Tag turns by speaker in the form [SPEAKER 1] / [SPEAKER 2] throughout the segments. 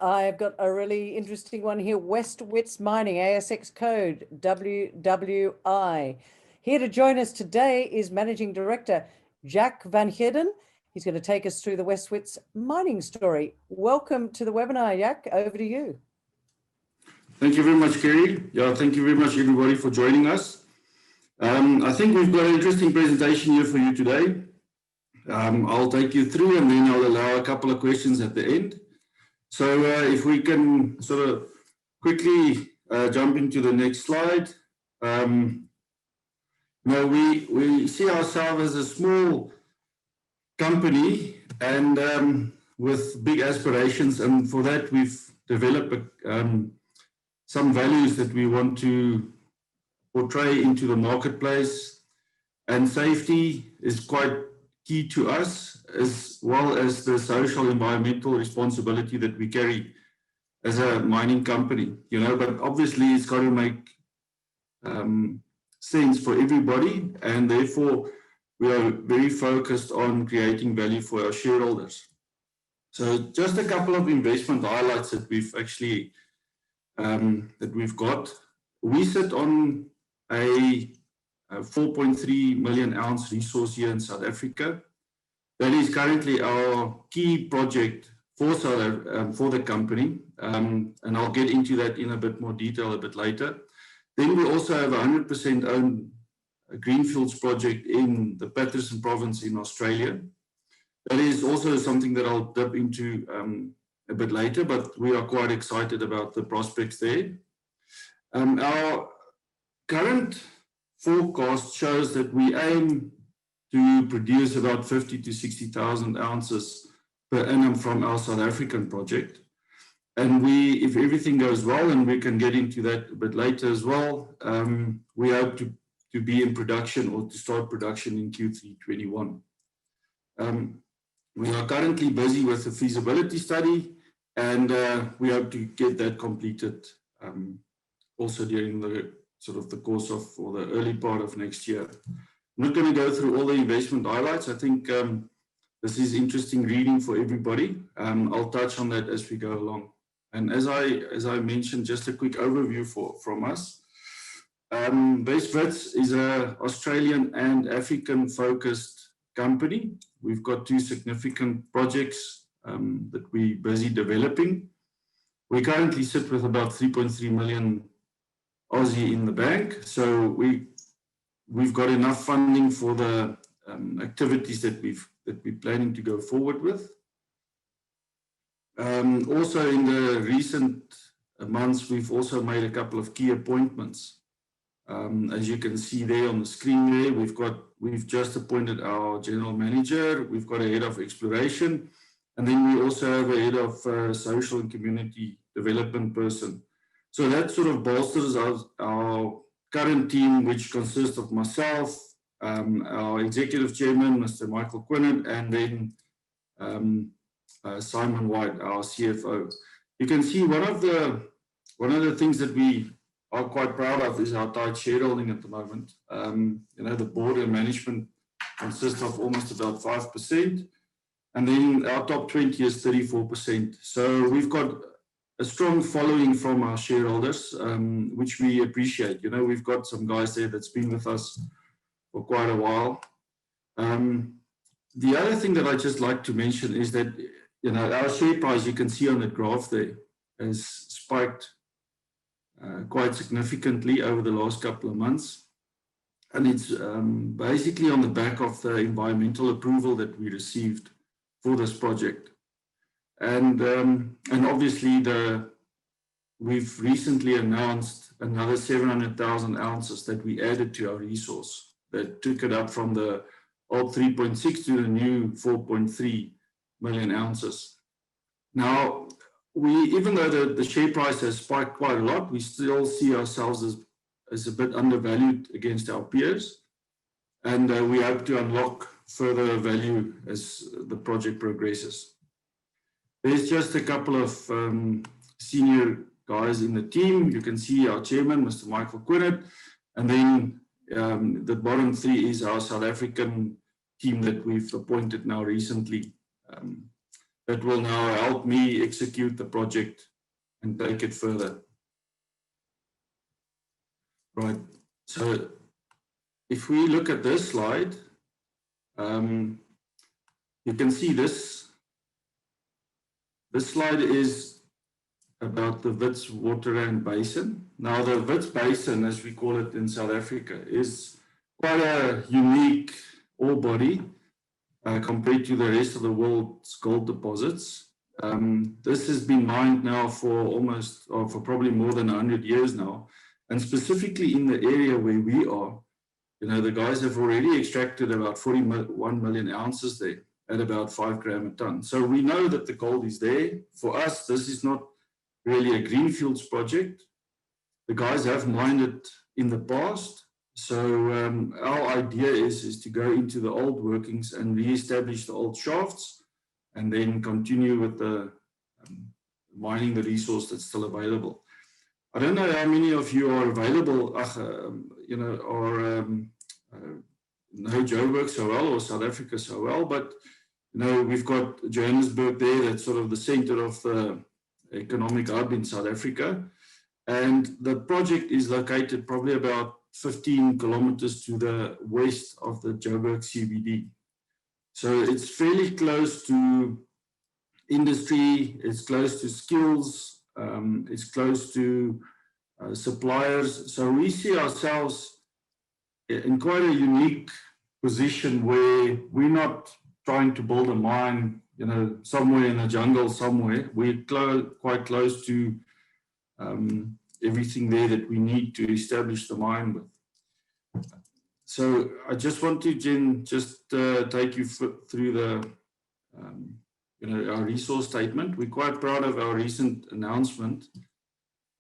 [SPEAKER 1] I've got a really interesting one here. Wits Mining, ASX code WWI. Here to join us today is Managing Director Jack Van Heerden. He's going to take us through the Wits Mining story. Welcome to the webinar, Jack. Over to you.
[SPEAKER 2] Thank you very much, Kerry. Yeah, thank you very much, everybody, for joining us. I think we've got an interesting presentation here for you today. I'll take you through and then I'll allow a couple of questions at the end. So if we can sort of quickly jump into the next slide. Now we see ourselves as a small company and with big aspirations, and for that we've developed some values that we want to portray into the marketplace, and safety is quite key to us, as well as the social environmental responsibility that we carry as a mining company, but obviously it's got to make sense for everybody, and therefore we are very focused on creating value for our shareholders. So just a couple of investment highlights that we've actually got. We sit on a 4.3 million ounce resource here in South Africa. That is currently our key project for the company, and I'll get into that in a bit more detail a bit later. Then we also have a 100% owned greenfields project in the Paterson province in Australia. That is also something that I'll dip into a bit later, but we are quite excited about the prospects there. Our current forecast shows that we aim to produce about 50 to 60,000 ounces per annum from our South African project. And if everything goes well, and we can get into that a bit later as well, we hope to be in production or to start production in Q3 21. We are currently busy with the feasibility study, and we hope to get that completed also during the course of, or the early part of next year. I'm not going to go through all the investment highlights. I think this is interesting reading for everybody. I'll touch on that as we go along. And as I mentioned, just a quick overview from us. Base Wits is an Australian and African focused company. We've got two significant projects that we're busy developing. We currently sit with about 3.3 million Aussie in the bank, so we've got enough funding for the activities that we're planning to go forward with. Also in the recent months, we've also made a couple of key appointments. As you can see there on the screen there, we've just appointed our general manager, we've got a head of exploration, and then we also have a head of social and community development person. So that sort of bolsters our current team, which consists of myself, our executive chairman, Mr. Michael Quinnett, and then Simon White, our CFO. You can see one of the things that we are quite proud of is our tight shareholding at the moment. The board and management consist of almost about 5%, and then our top 20 is 34%. So we've got a strong following from our shareholders, which we appreciate. We've got some guys there that's been with us for quite a while. The other thing that I just like to mention is that our share price, you can see on the graph there, has spiked quite significantly over the last couple of months, and it's basically on the back of the environmental approval that we received for this project. And obviously we've recently announced another 700,000 ounces that we added to our resource, that took it up from the old 3.6 to the new 4.3 million ounces. Now, even though the share price has spiked quite a lot, we still see ourselves as a bit undervalued against our peers, and we hope to unlock further value as the project progresses. There's just a couple of senior guys in the team. You can see our chairman, Mr. Michael Quinnett, and then the bottom three is our South African team that we've appointed now recently. that will now help me execute the project and take it further. Right, so if we look at this slide, you can see this slide is about the Witwatersrand Basin. Now the Wits Basin, as we call it in South Africa, is quite a unique ore body compared to the rest of the world's gold deposits. This has been mined now for for probably more than 100 years now. And specifically in the area where we are, the guys have already extracted about 41 million ounces there at about 5 grams a ton. So we know that the gold is there. For us, this is not really a greenfields project. The guys have mined it in the past. So our idea is to go into the old workings and re-establish the old shafts and then continue with the mining the resource that's still available. I don't know how many of you are available, know Joburg so well or South Africa so well, but we've got Johannesburg there, that's sort of the center of the economic hub in South Africa. And the project is located probably about 15 kilometers to the west of the Joburg CBD. So it's fairly close to industry, it's close to skills, it's close to suppliers. So we see ourselves in quite a unique position where we're not trying to build a mine, somewhere in the jungle somewhere. We're quite close to everything there that we need to establish the mine with. So I just want to, Jen, just take you through the, our resource statement. We're quite proud of our recent announcement,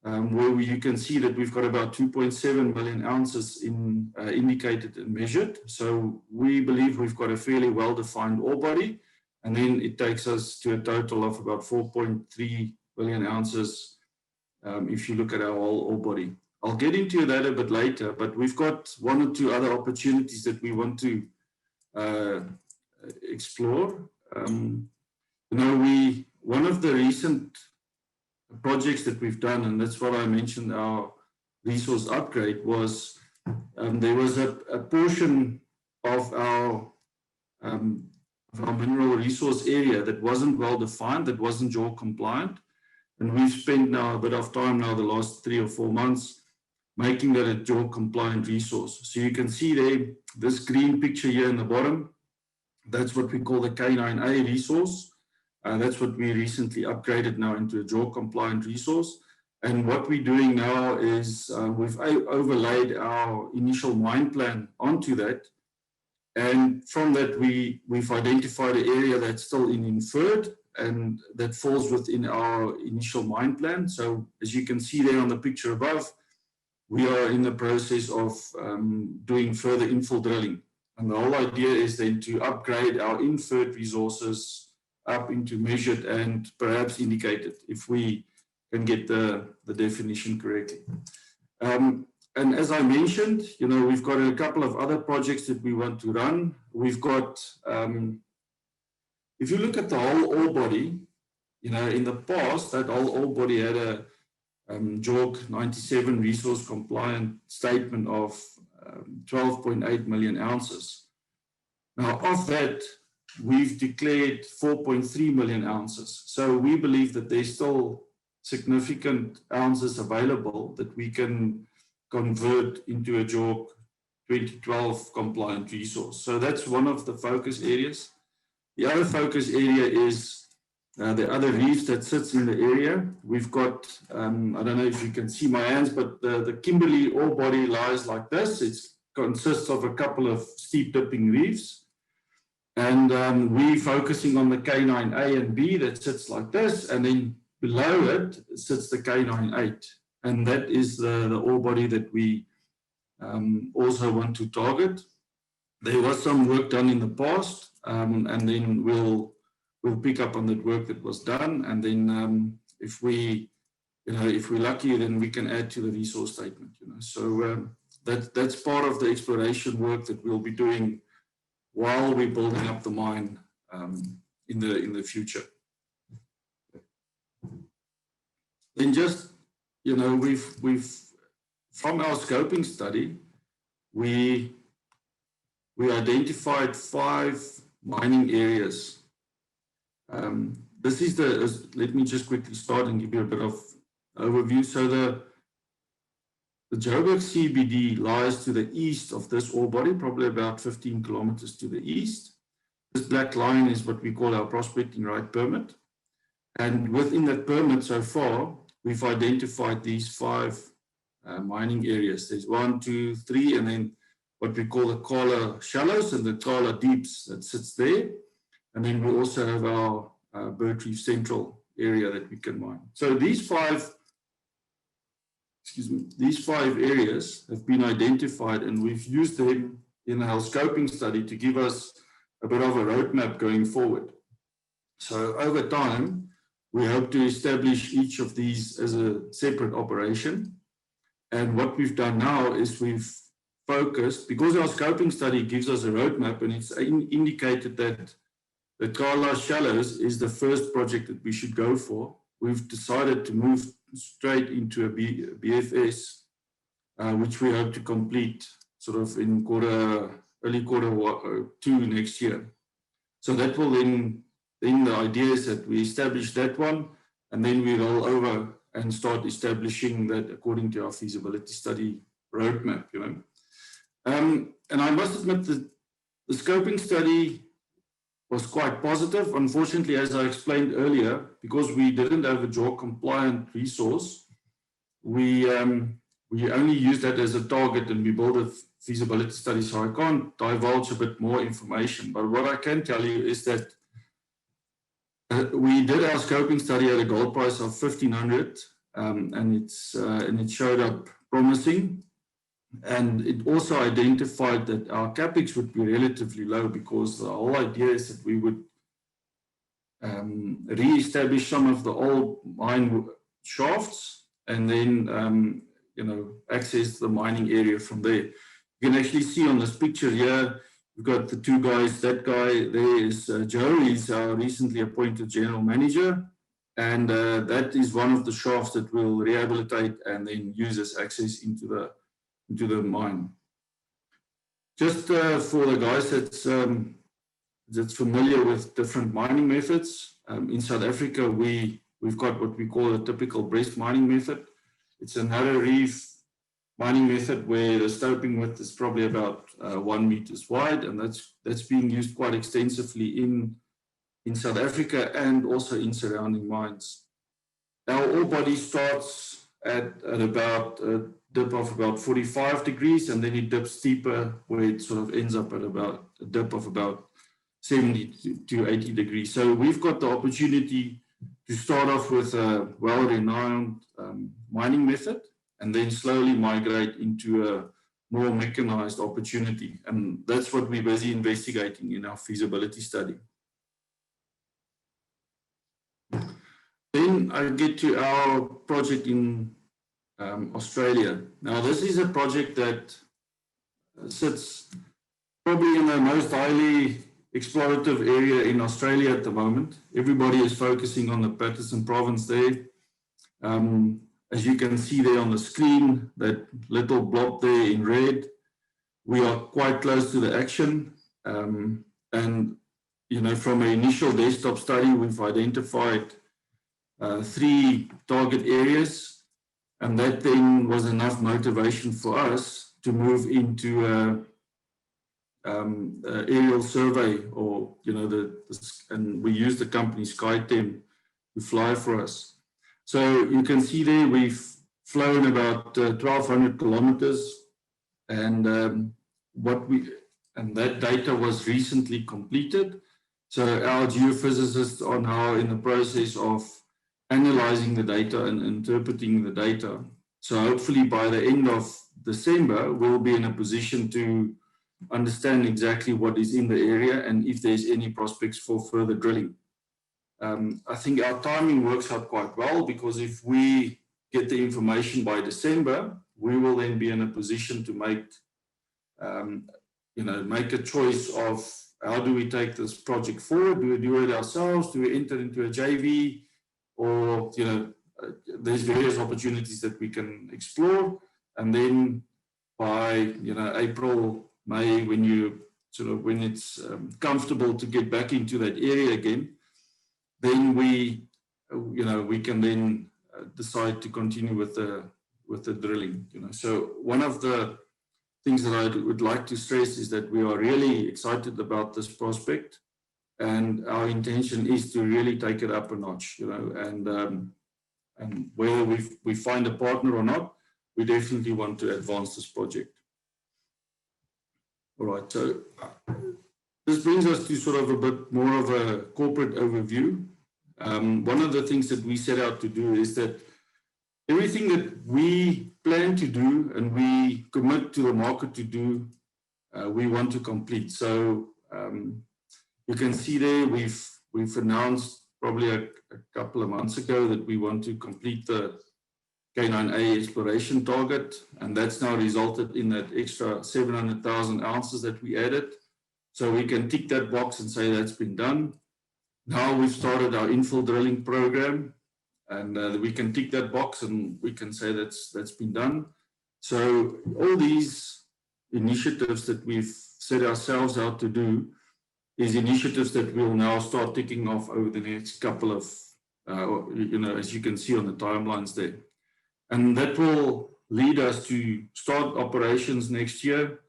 [SPEAKER 2] where you can see that we've got about 2.7 million ounces in indicated and measured. So we believe we've got a fairly well-defined ore body, and then it takes us to a total of about 4.3 billion ounces if you look at our whole ore body. I'll get into that a bit later, but we've got one or two other opportunities that we want to explore. One of the recent projects that we've done, and that's what I mentioned, our resource upgrade, was there was a portion of our mineral resource area that wasn't well defined, that wasn't JORC compliant. And we've spent now a bit of time now, the last 3 or 4 months, making that a JORC compliant resource. So you can see there, this green picture here in the bottom, that's what we call the K9A resource. That's what we recently upgraded now into a JORC compliant resource. And what we're doing now is we've overlaid our initial mine plan onto that. And from that, we've identified an area that's still in inferred and that falls within our initial mine plan. So as you can see there on the picture above, we are in the process of doing further infill drilling. And the whole idea is then to upgrade our inferred resources up into measured and perhaps indicated, if we can get the definition correctly. And as I mentioned, we've got a couple of other projects that we want to run. We've got, if you look at the whole ore body, in the past, that whole ore body had a JORC 97 resource compliant statement of 12.8 million ounces. Now, of that, we've declared 4.3 million ounces. So we believe that there's still significant ounces available that we can convert into a JORC 2012 compliant resource. So that's one of the focus areas. The other focus area is the other reefs that sits in the area. We've got, I don't know if you can see my hands, but the Kimberley ore body lies like this. It consists of a couple of steep dipping reefs. And we're focusing on the K9A and B that sits like this, and then below it sits the K98. And that is the ore body that we also want to target. There was some work done in the past, and then we'll pick up on that work that was done. And then if we're lucky, then we can add to the resource statement. So that's part of the exploration work that we'll be doing while we're building up the mine in the future. then just, you know, we've from our scoping study, we identified 5 mining areas. This is let me just quickly start and give you a bit of overview. So the Joburg CBD lies to the east of this ore body, probably about 15 kilometers to the east. This black line is what we call our prospecting right permit. And within that permit so far, we've identified these 5 mining areas. There's 1, 2, 3, and then what we call the Kala shallows and the Kala deeps that sits there. And then we also have our Bird Reef Central area that we can mine. So these 5 areas have been identified, and we've used them in our scoping study to give us a bit of a roadmap going forward. So over time, we hope to establish each of these as a separate operation. And what we've done now is we've focused, because our scoping study gives us a roadmap, and it's indicated that the Kala Shallows is the first project that we should go for. We've decided to move straight into a BFS, which we hope to complete sort of in early quarter 2 next year. So that will then the idea is that we establish that one, and then we roll over and start establishing that according to our feasibility study roadmap, you know. And I must admit that the scoping study was quite positive. Unfortunately, as I explained earlier, because we didn't have a JORC compliant resource, we only used that as a target, and we built a feasibility study, so I can't divulge a bit more information. But what I can tell you is that we did our scoping study at a gold price of 1,500, and it showed up promising. And it also identified that our capex would be relatively low, because the whole idea is that we would re-establish some of the old mine shafts, and then you know, access the mining area from there. You can actually see on this picture here, we've got the 2 guys. That guy there is Joe. He's our recently appointed general manager, and that is one of the shafts that we'll rehabilitate and then use as access into the mine. Just for the guys that's familiar with different mining methods, in South Africa, we've got what we call a typical breast mining method. It's a narrow reef mining method where the stoping width is probably about 1 meters wide, and that's being used quite extensively in South Africa and also in surrounding mines. Our ore body starts at about a dip of about 45 degrees, and then it dips steeper, where it sort of ends up at about a dip of about 70 to 80 degrees. So we've got the opportunity to start off with a well-renowned mining method, and then slowly migrate into a more mechanized opportunity. And that's what we're busy investigating in our feasibility study. Then I get to our project in Australia. Now, this is a project that sits probably in the most highly explorative area in Australia at the moment. Everybody is focusing on the Paterson province there. As you can see there on the screen, that little blob there in red, we are quite close to the action. And, you know, from an initial desktop study, we've identified 3 target areas, and that then was enough motivation for us to move into aerial survey, or, you know, and we use the company SkyTem to fly for us. So you can see there we've flown about 1,200 kilometers, and that data was recently completed. So our geophysicists are now in the process of analyzing the data and interpreting the data. So hopefully by the end of December, we'll be in a position to understand exactly what is in the area and if there's any prospects for further drilling. I think our timing works out quite well, because if we get the information by December, we will then be in a position to make a choice of how do we take this project forward. Do we do it ourselves? Do we enter into a JV? Or, you know, there's various opportunities that we can explore. And then by, April, May, when it's comfortable to get back into that area again, then we can then decide to continue with the drilling. So one of the things that I would like to stress is that we are really excited about this prospect, and our intention is to really take it up a notch. And whether we find a partner or not, we definitely want to advance this project. All right, so this brings us to sort of a bit more of a corporate overview. One of the things that we set out to do is that everything that we plan to do and we commit to the market to do, we want to complete. So you can see there we've announced probably a couple of months ago that we want to complete the K9A exploration target, and that's now resulted in that extra 700,000 ounces that we added. So we can tick that box and say that's been done. Now we've started our infill drilling program, and we can tick that box and we can say that's been done. So all these initiatives that we've set ourselves out to do is initiatives that we'll now start ticking off over the next couple of, as you can see on the timelines there. And that will lead us to start operations next year.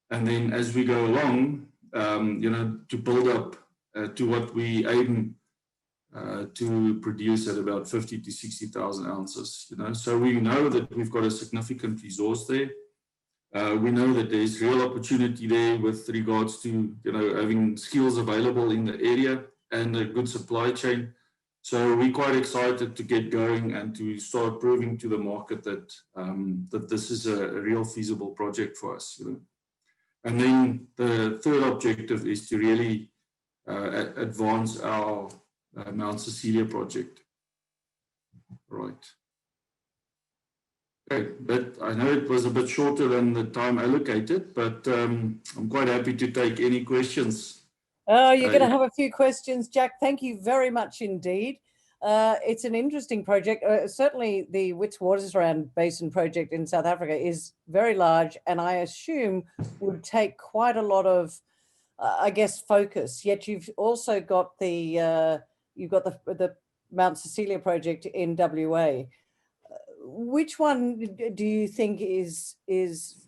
[SPEAKER 2] And then as we go along, to build up to what we aim to produce at about 50 to 60,000 ounces. So we know that we've got a significant resource there. We know that there's real opportunity there with regards to having skills available in the area and a good supply chain. So we're quite excited to get going and to start proving to the market that that this is a real feasible project for us. And then the third objective is to really advance our Mt Cecilia project. Right. Okay, but I know it was a bit shorter than the time allocated, but I'm quite happy to take any questions.
[SPEAKER 1] Oh, you're going to have a few questions, Jack. Thank you very much indeed. It's an interesting project. Certainly the Witwatersrand Basin Project in South Africa is very large, and I assume would take quite a lot of, focus. Yet you've also got the Mt Cecilia Project in WA. Which one do you think is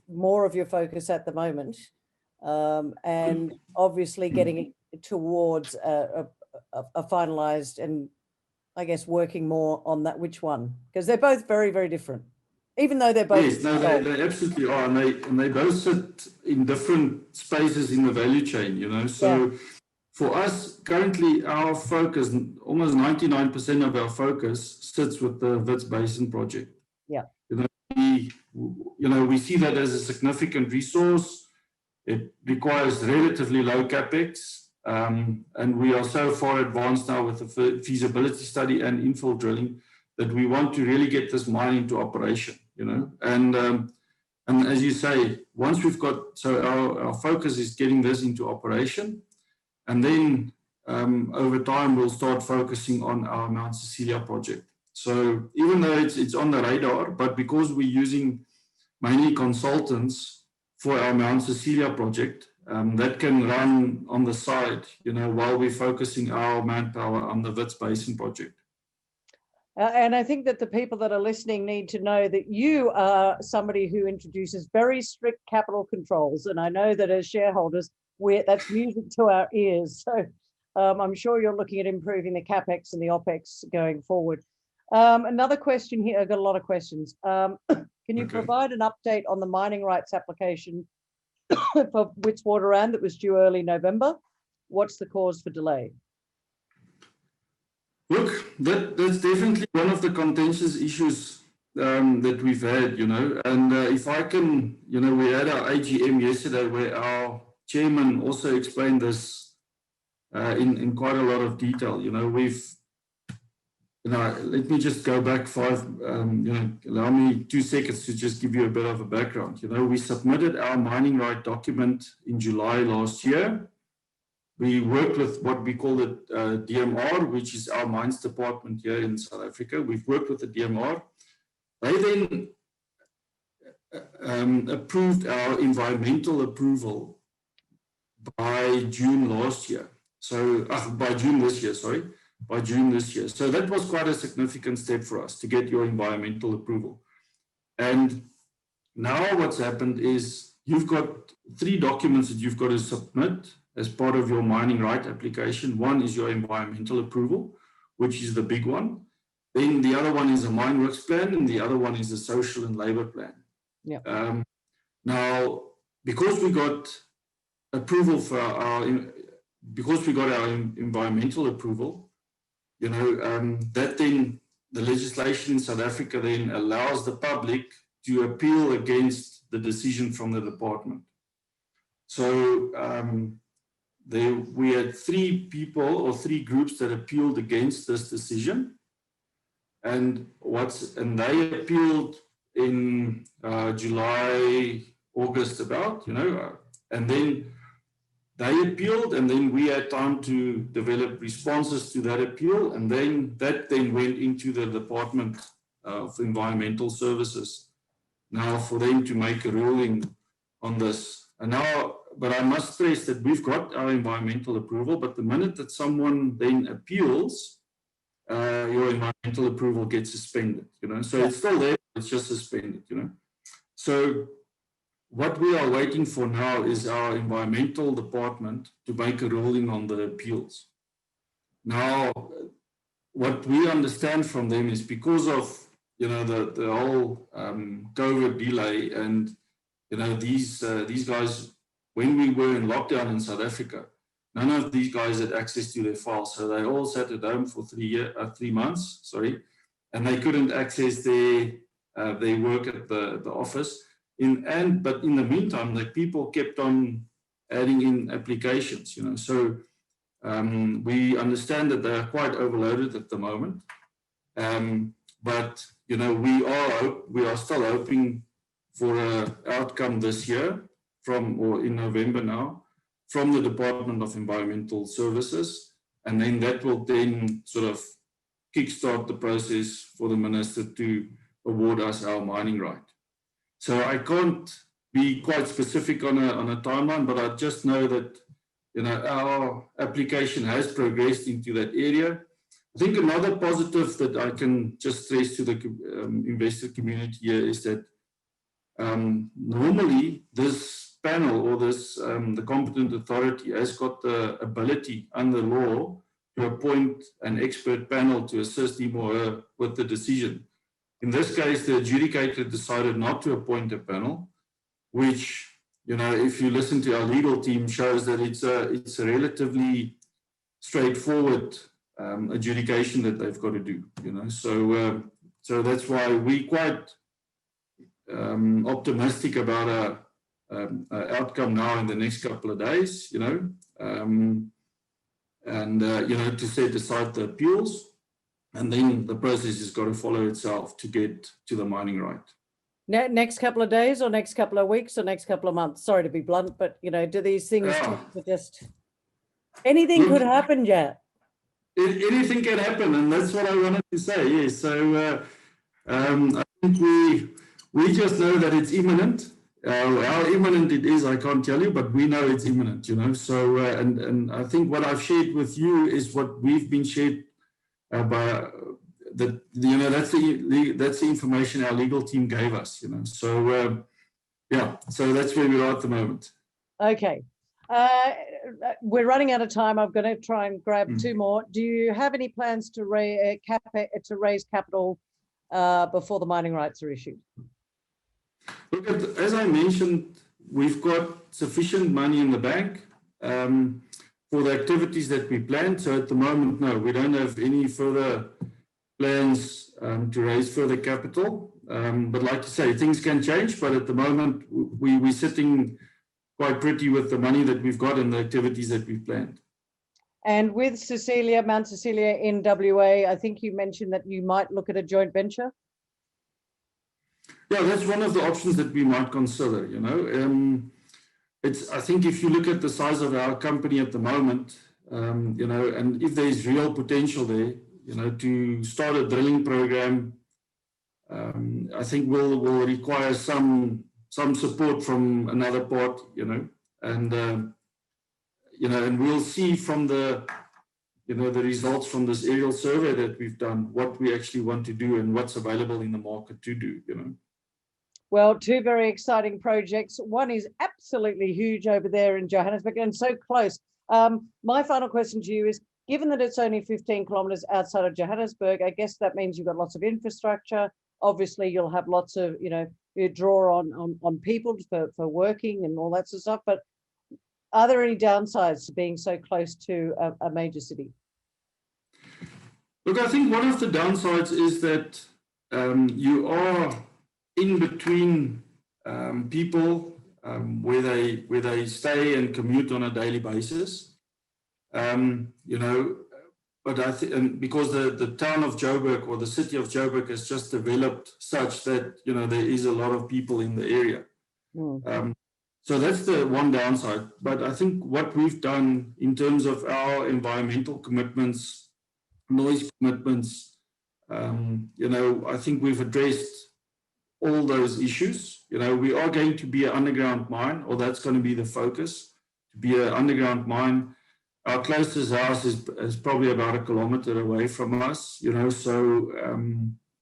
[SPEAKER 1] more of your focus at the moment? And obviously getting towards a finalized and I guess working more on that, which one? Because they're both very, very different, even though they're both.
[SPEAKER 2] Yes, no, they absolutely are. And they both sit in different spaces in the value chain, So for us, currently, our focus, almost 99% of our focus sits with the Wits Basin Project.
[SPEAKER 1] Yeah.
[SPEAKER 2] We see that as a significant resource. It requires relatively low capex. And we are so far advanced now with the feasibility study and infill drilling that we want to really get this mine into operation, And as you say, once we've got, so our focus is getting this into operation. And then over time, we'll start focusing on our Mt Cecilia project. So even though it's on the radar, but because we're using mainly consultants for our Mt Cecilia project, that can run on the side, while we're focusing our manpower on the Wits Basin project.
[SPEAKER 1] And I think that the people that are listening need to know that you are somebody who introduces very strict capital controls. And I know that as shareholders, that's music to our ears. So I'm sure you're looking at improving the CapEx and the OpEx going forward. Another question here, I've got a lot of questions. Can you provide an update on the mining rights application for Witwatersrand that was due early November? What's the cause for delay?
[SPEAKER 2] Look, that's definitely one of the contentious issues that we've had, and if I can, we had our AGM yesterday where our chairman also explained this in quite a lot of detail. Let me just go back allow me 2 seconds to just give you a bit of a background. We submitted our mining right document in July last year. we worked with what we call the DMR, which is our mines department here in South Africa. We've worked with the DMR. They then approved our environmental approval by June last year. So by June this year, sorry, by June this year. So that was quite a significant step for us to get your environmental approval. And now what's happened is you've got 3 documents that you've got to submit as part of your mining right application. One is your environmental approval, which is the big one. Then the other one is a mine works plan, and the other one is a social and labor plan.
[SPEAKER 1] Yeah.
[SPEAKER 2] Now, because we got approval for because we got our environmental approval, you know, that then the legislation in South Africa then allows the public to appeal against the decision from the department. So we had 3 people or 3 groups that appealed against this decision, and they appealed in July, August about, you know, and then they appealed, and then we had time to develop responses to that appeal, and then that then went into the Department of Environmental Services now for them to make a ruling on this. And now, but I must stress that we've got our environmental approval, but the minute that someone then appeals, your environmental approval gets suspended, you know, so it's still there, it's just suspended, you know. So what we are waiting for now is our environmental department to make a ruling on the appeals. Now, what we understand from them is because of, you know, the whole COVID delay, and, you know, these guys, when we were in lockdown in South Africa, none of these guys had access to their files. So they all sat at home for 3 months, sorry, and they couldn't access their work at the office. But in the meantime, the people kept on adding in applications, you know. So we understand that they are quite overloaded at the moment. But, you know, we are still hoping for an outcome this year or in November now, from the Department of Environmental Services. And then that will then sort of kickstart the process for the minister to award us our mining right. So I can't be quite specific on a timeline, but I just know that, you know, our application has progressed into that area. I think another positive that I can just stress to the investor community here is that normally this panel or this the competent authority has got the ability under law to appoint an expert panel to assist him or her with the decision. In this case, the adjudicator decided not to appoint a panel, which, you know, if you listen to our legal team, shows that it's a relatively straightforward adjudication that they've got to do, you know. So that's why we're quite optimistic about an outcome now in the next couple of days, you know, you know, to set aside the appeals. And then the process has got to follow itself to get to the mining right.
[SPEAKER 1] Next couple of days, or next couple of weeks, or next couple of months? Sorry to be blunt, but, you know, do these things tend to just... Anything could happen, Jack.
[SPEAKER 2] Anything can happen, and that's what I wanted to say, yes. So I think we just know that it's imminent. How imminent it is, I can't tell you, but we know it's imminent, you know. So, and I think what I've shared with you is what we've been shared by the, you know, that's the information our legal team gave us, you know. So yeah, so that's where we are at the moment.
[SPEAKER 1] Okay, we're running out of time. I'm going to try and grab 2 more. Do you have any plans to raise capital before the mining rights are issued?
[SPEAKER 2] Look, as I mentioned, we've got sufficient money in the bank for the activities that we planned. So at the moment, no, we don't have any further plans to raise further capital. But like you say, things can change. But at the moment, we're sitting quite pretty with the money that we've got and the activities that we've planned.
[SPEAKER 1] And with Cecilia, Mt Cecilia in WA, I think you mentioned that you might look at a joint venture. Yeah,
[SPEAKER 2] that's one of the options that we might consider, you know. I think if you look at the size of our company at the moment, you know, and if there's real potential there, you know, to start a drilling program, I think will require some support from another part, you know, and you know, and we'll see from the, you know, the results from this aerial survey that we've done, what we actually want to do and what's available in the market to do, you know.
[SPEAKER 1] Well, two very exciting projects. One is absolutely huge over there in Johannesburg and so close. My final question to you is, given that it's only 15 kilometers outside of Johannesburg, I guess that means you've got lots of infrastructure. Obviously, you'll have lots of, you know, you draw on people for working and all that sort of stuff. But are there any downsides to being so close to a major city?
[SPEAKER 2] Look, I think one of the downsides is that you are in between people where they stay and commute on a daily basis, you know. But I think because the town of Joburg or the city of Joburg has just developed such that, you know, there is a lot of people in the area. So that's the one downside. But I think what we've done in terms of our environmental commitments, noise commitments, you know, I think we've addressed all those issues. You know, we are going to be an underground mine, or that's going to be the focus, to be an underground mine. Our closest house is probably about 1 kilometer away from us, you know, so,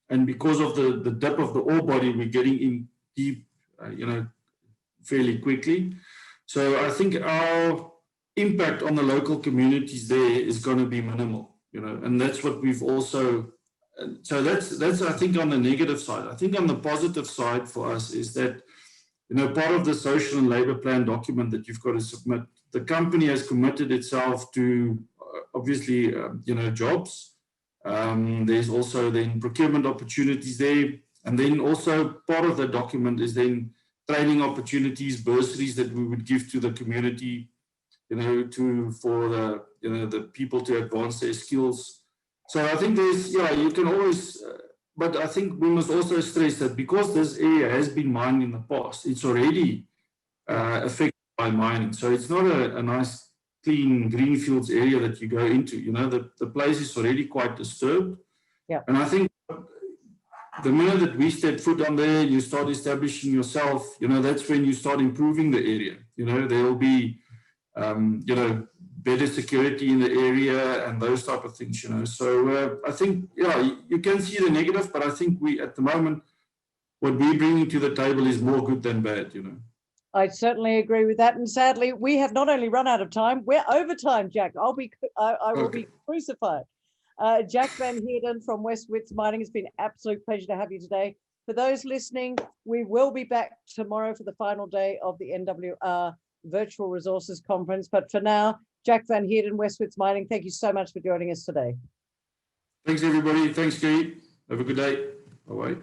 [SPEAKER 2] and because of the depth of the ore body, we're getting in deep, you know, fairly quickly. So I think our impact on the local communities there is going to be minimal, you know, and that's what we've also, so that's I think on the negative side. I think on the positive side for us is that, you know, part of the social and labor plan document that you've got to submit, the company has committed itself to obviously, you know, jobs. There's also then procurement opportunities there. And then also part of the document is then training opportunities, bursaries that we would give to the community, you know, for the, you know, the people to advance their skills. So I think there's, yeah, you can always, but I think we must also stress that because this area has been mined in the past, it's already affected by mining. So it's not a nice, clean greenfields area that you go into. You know, the place is already quite disturbed. Yeah. And I think the minute that we step foot on there, you start establishing yourself, you know, that's when you start improving the area. You know, there will be, you know, better security in the area and those type of things, you know. So I think, yeah, you can see the negative, but I think we, at the moment, what we're bringing to the table is more good than bad, you know.
[SPEAKER 1] I certainly agree with that. And sadly, we have not only run out of time, we're over time, Jack. I will be crucified. Jack van Heerden from Wits Mining, it's been an absolute pleasure to have you today. For those listening, we will be back tomorrow for the final day of the NWR Virtual Resources Conference. But for now, Jack van Heerden, Wits Mining, thank you so much for joining us today.
[SPEAKER 2] Thanks, everybody. Thanks, Kate. Have a good day. Bye-bye.